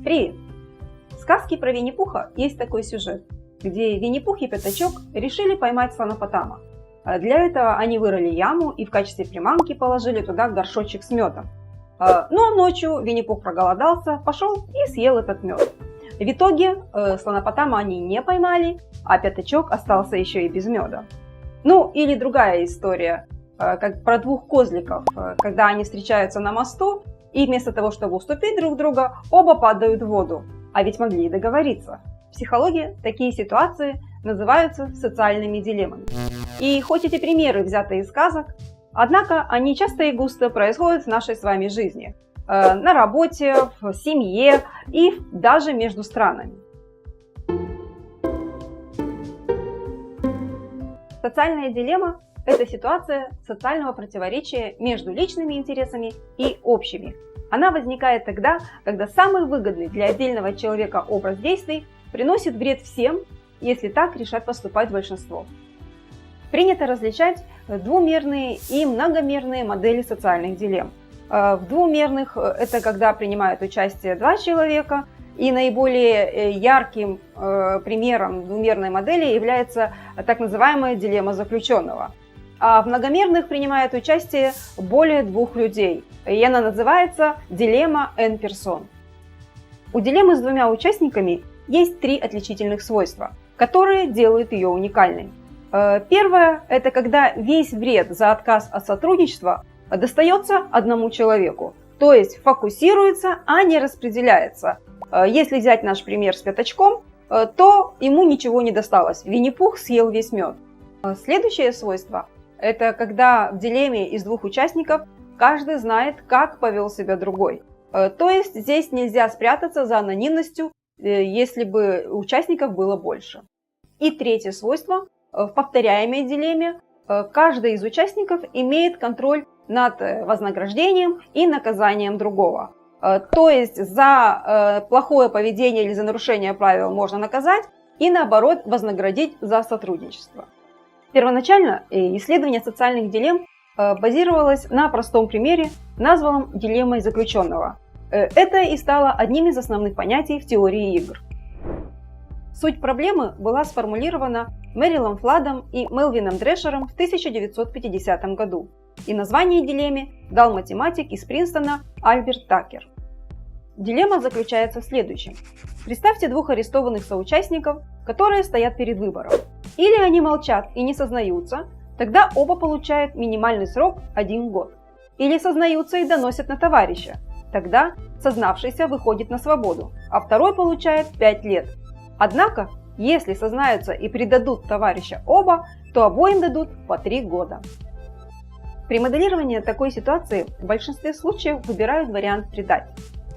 Привет! В сказке про Винни-Пуха есть такой сюжет, где Винни-Пух и Пятачок решили поймать слонопотама. Для этого они вырыли яму и в качестве приманки положили туда горшочек с медом. Но ночью Винни-Пух проголодался, пошел и съел этот мед. В итоге слонопотама они не поймали, а Пятачок остался еще и без меда. Ну или другая история, как про двух козликов, когда они встречаются на мосту, и вместо того, чтобы уступить друг друга, оба падают в воду. А ведь могли и договориться. В психологии такие ситуации называются социальными дилеммами. И хоть эти примеры взяты из сказок, однако они часто и густо происходят в нашей с вами жизни. На работе, в семье и даже между странами. Социальная дилемма – это ситуация социального противоречия между личными интересами и общими. Она возникает тогда, когда самый выгодный для отдельного человека образ действий приносит вред всем, если так решат поступать большинство. Принято различать двумерные и многомерные модели социальных дилемм. В двумерных – это когда принимают участие два человека, и наиболее ярким примером двумерной модели является так называемая дилемма заключенного. А в многомерных принимает участие более двух людей, и она называется дилемма N персон. У дилеммы с двумя участниками есть три отличительных свойства, которые делают ее уникальной. Первое – это когда весь вред за отказ от сотрудничества достается одному человеку, то есть фокусируется, а не распределяется. Если взять наш пример с Пятачком, то ему ничего не досталось. Винни-Пух съел весь мед. Следующее свойство – это когда в дилемме из двух участников каждый знает, как повел себя другой. То есть здесь нельзя спрятаться за анонимностью, если бы участников было больше. И третье свойство – в повторяемой дилемме каждый из участников имеет контроль над вознаграждением и наказанием другого. То есть за плохое поведение или за нарушение правил можно наказать и наоборот вознаградить за сотрудничество. Первоначально исследование социальных дилемм базировалось на простом примере, названном дилеммой заключенного. Это и стало одним из основных понятий в теории игр. Суть проблемы была сформулирована Мэрилом Фладом и Мелвином Дрешером в 1950 году, и название дилемме дал математик из Принстона Альберт Такер. Дилемма заключается в следующем. Представьте двух арестованных соучастников, которые стоят перед выбором. Или они молчат и не сознаются, тогда оба получают минимальный срок 1 год. Или сознаются и доносят на товарища, тогда сознавшийся выходит на свободу, а второй получает 5 лет. Однако, если сознаются и предадут товарища оба, то обоим дадут по 3 года. При моделировании такой ситуации в большинстве случаев выбирают вариант «предать».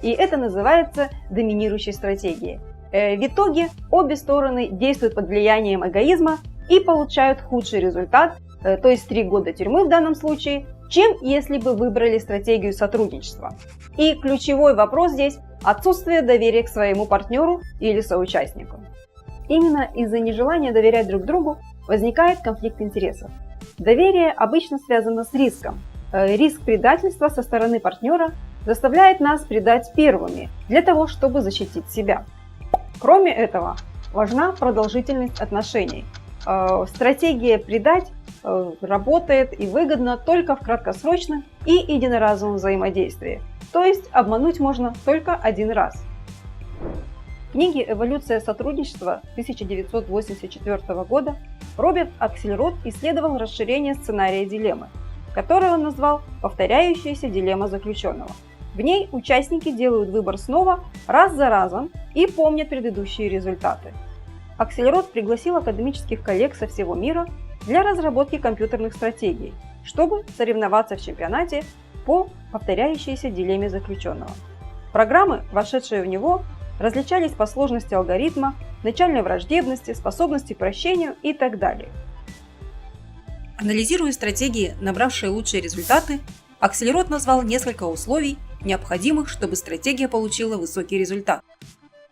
И это называется доминирующей стратегией. В итоге обе стороны действуют под влиянием эгоизма и получают худший результат, то есть 3 года тюрьмы в данном случае, чем если бы выбрали стратегию сотрудничества. И ключевой вопрос здесь – отсутствие доверия к своему партнеру или соучастнику. Именно из-за нежелания доверять друг другу возникает конфликт интересов. Доверие обычно связано с риском. Риск предательства со стороны партнера заставляет нас предать первыми, для того, чтобы защитить себя. Кроме этого, важна продолжительность отношений. Стратегия «предать» работает и выгодна только в краткосрочном и единоразовом взаимодействии, то есть обмануть можно только один раз. В книге «Эволюция сотрудничества» 1984 года Роберт Аксельрод исследовал расширение сценария дилеммы, который он назвал «повторяющаяся дилемма заключенного». В ней участники делают выбор снова, раз за разом, и помнят предыдущие результаты. Аксельрод пригласил академических коллег со всего мира для разработки компьютерных стратегий, чтобы соревноваться в чемпионате по повторяющейся дилемме заключенного. Программы, вошедшие в него, различались по сложности алгоритма, начальной враждебности, способности к прощению и так далее. Анализируя стратегии, набравшие лучшие результаты, Аксельрод назвал несколько условий, необходимых, чтобы стратегия получила высокий результат.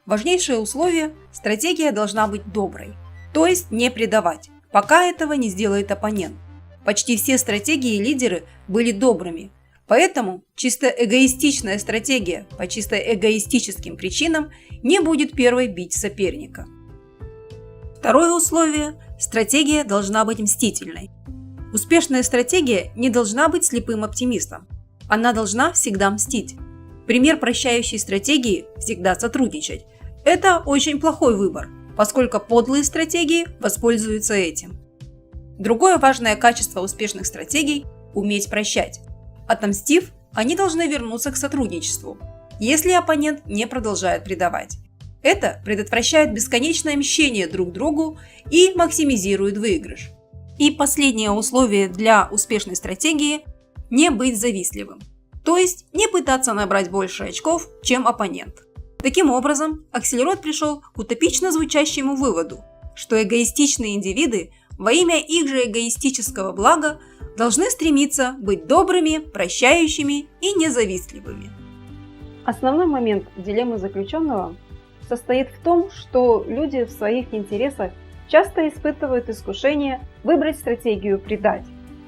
Важнейшее условие – стратегия должна быть доброй, то есть не предавать, пока этого не сделает оппонент. Почти все стратегии и лидеры были добрыми. Поэтому чисто эгоистичная стратегия по чисто эгоистическим причинам не будет первой бить соперника. Второе условие – стратегия должна быть мстительной. Успешная стратегия не должна быть слепым оптимистом. Она должна всегда мстить. Пример прощающей стратегии – всегда сотрудничать. Это очень плохой выбор, поскольку подлые стратегии воспользуются этим. Другое важное качество успешных стратегий – уметь прощать. Отомстив, они должны вернуться к сотрудничеству, если оппонент не продолжает предавать. Это предотвращает бесконечное мщение друг другу и максимизирует выигрыш. И последнее условие для успешной стратегии – не быть завистливым, то есть не пытаться набрать больше очков, чем оппонент. Таким образом, Аксельрод пришел к утопично звучащему выводу, что эгоистичные индивиды во имя их же эгоистического блага должны стремиться быть добрыми, прощающими и независтливыми. Основной момент дилеммы заключенного состоит в том, что люди в своих интересах часто испытывают искушение выбрать стратегию предать,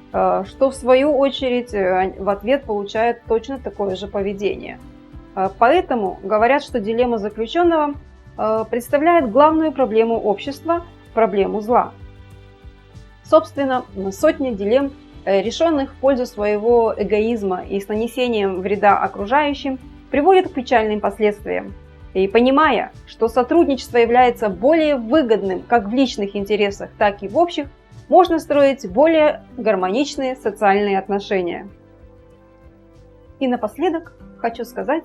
что в свою очередь в ответ получают точно такое же поведение. Поэтому говорят, что дилемма заключенного представляет главную проблему общества – проблему зла. Собственно, сотни дилемм, решенных в пользу своего эгоизма и с нанесением вреда окружающим, приводят к печальным последствиям. И понимая, что сотрудничество является более выгодным как в личных интересах, так и в общих, можно строить более гармоничные социальные отношения. И напоследок хочу сказать,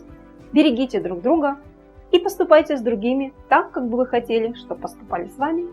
берегите друг друга и поступайте с другими так, как бы вы хотели, чтобы поступали с вами.